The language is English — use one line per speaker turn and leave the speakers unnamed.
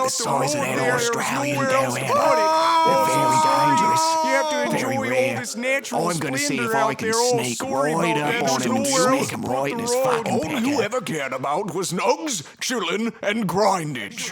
the size of that
There's
Australian
nowhere else to
down.
put it.
They're very dangerous.
You have to enjoy
Very
all
rare.
this natural
I'm gonna see if
splendor
I
out
can
there. Oh,
sneak
sorry
right
about
up
that.
on him and
Nowhere else
smack
to
him
put
right
the
in his
road.
fucking
All
pecker.
you ever cared about was nugs, chillin', and grindage.